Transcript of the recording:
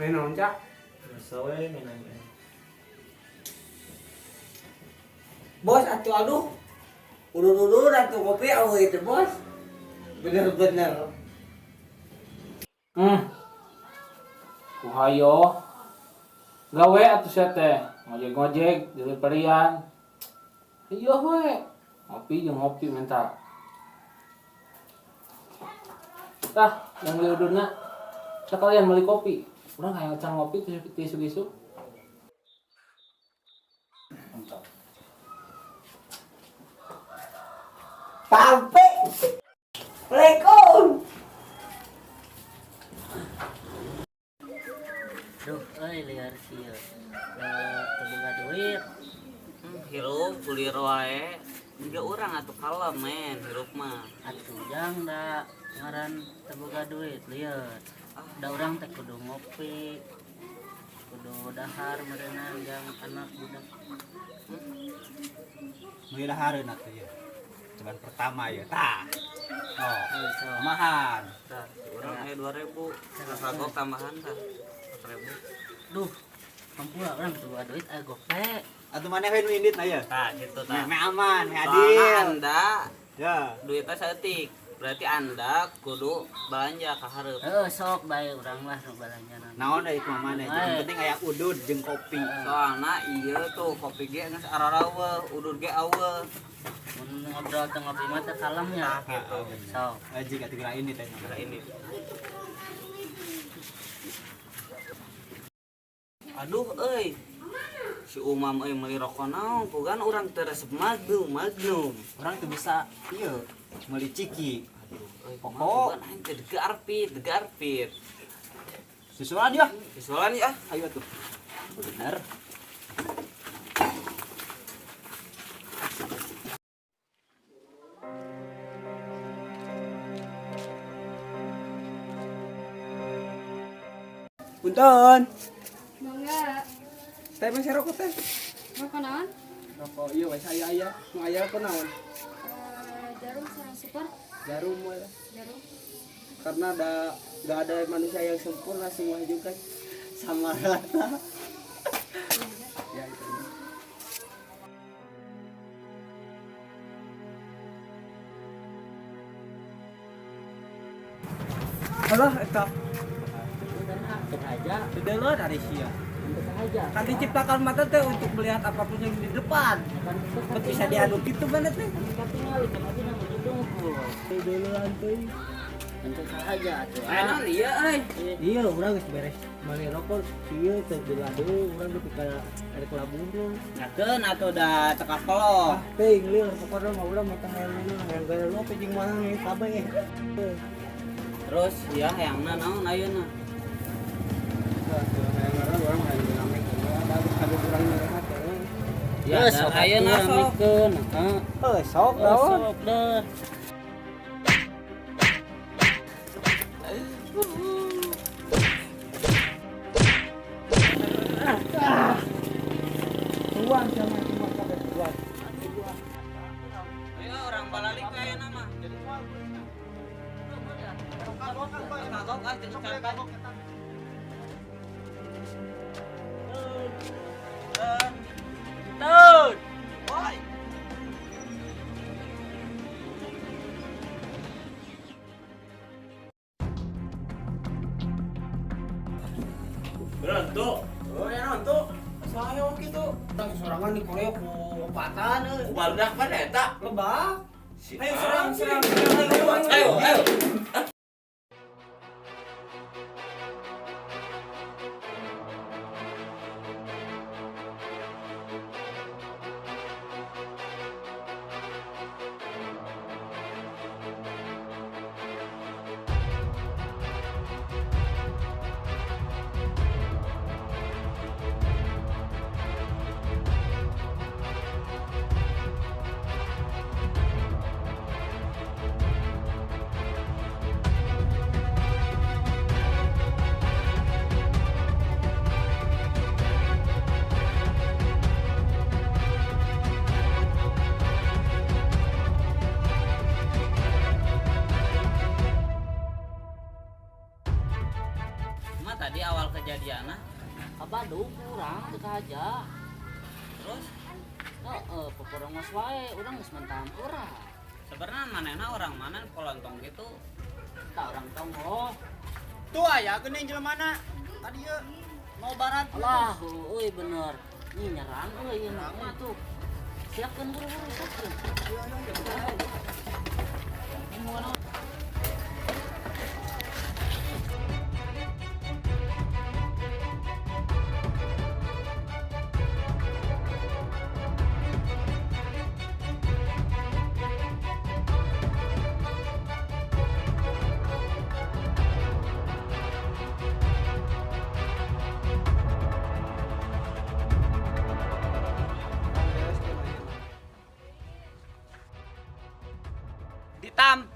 Main naon, Cak? Biasa we mainan. Bos, atuh aduh. Ulur-ulur atuh kopi awe itu, Bos. Bener-bener. Kuhayo. Gawe atuh sia teh. Ngojek-ngojek deliperian. Iya we. Ngopi jeung ngopi menta. Tah, yang beli uduna. Sekalian beli kopi. Urang hayang can ngopi teh isu-isu. Mantap. Sampai. Assalamualaikum. Duh, liar sih. Terbuka duit. Hirup kulir wae. Juga orang atuh kalem men hirup mah. Atuh jang da ngaran terbuka duit liar. Da urang teh kudu ngopi. Kudu dahar merenang jang anak budak. Mau dahareun atuh ya. Cuman pertama ya. Tah. Oh, So, tambahan. Tah, urang aya 2000. Sagok tambahan tah. 4000. duh, kampula urang terbuka duit gope. Atuh maneh we nu indit aya. Tah gitu tah. Me aman, me Soalna adil. Anda Ya. duitnya saeutik. Berarti Anda kudu belanja ka hareup. Sok bae urang lah nu balanjana. Naon da iku maneh? Yang penting aya udud jeung kopi. Soalna ieu tuh kopi ge geus araraweul, udud ge aweuh. Mun ngobrol teh ngopi mah teh kalem nya. Gitu. Sok. Aji atuh kira ini teh. Kira ini. Aduh euy. Si Umam euy meuli rokok naon? Pugan urang teu resep Magnum. Orang tuh bisa ieu meuli ciki. Pokok aing teh degarpit. Susulan ya. Visualan ya. Ayo atuh. Bener. Punten. Mangga, Teh mah rokok teh. rokok naon? Rokok ieu we saya aya. Nu aya apa naon? Jarum sama super, Jarum we. jarum. Karena enggak ada manusia yang sempurna, semua juga sama rata. Ya itu. Alah eta Untuk aja, deuleur dari sia. untuk aja. Kan diciptakan mata teh untuk melihat apapun yang di depan. Kan Bisa dianu gitu banget teh. Kan tinggal tapi nama ditunggu. Deuleuran teh. Untuk saja tuh. Enak iya euy. Iya, urang geus beres beli rokok, ieu teh diladu urang teh ka ari kelaburu. Ngakeun atuh da teka kolot. Teuing lieur pokona mah urang mah teh hayang gara lo pejing mana nih kabeh. Terus ya hayangna naon ayeuna? Hayang gara urang hayang rame ada kado urang nyehat teh. Ya sok ayeuna sok. Ramikeun. Sok daun. Sok deh. Tuan sama tuan kabeh tuan. Ayo orang balalik ka ayeuna mah. Kagok ah jeung kagok. Tun. Woi. Berantuk. Oh ya nonton. Saya gitu. Tang sorangan di Korea ku opatan euy. Barudak pan eta. Lebah. Ayo Ah, serang. Ayo. tadi awal kejadiannya? Ka Badung urang teu aja. Terus Peporong mas wae urang geus mentam urang. sebenarnya manehna orang mana polontong gitu? Tak urang tonggo. Tuh aya geuning jelemana. Tadi ya mau barat. Alah, euy bener. Ih nyerang euy ieu mah tuh. Siapkeun buru-buru siapkeun. Ditam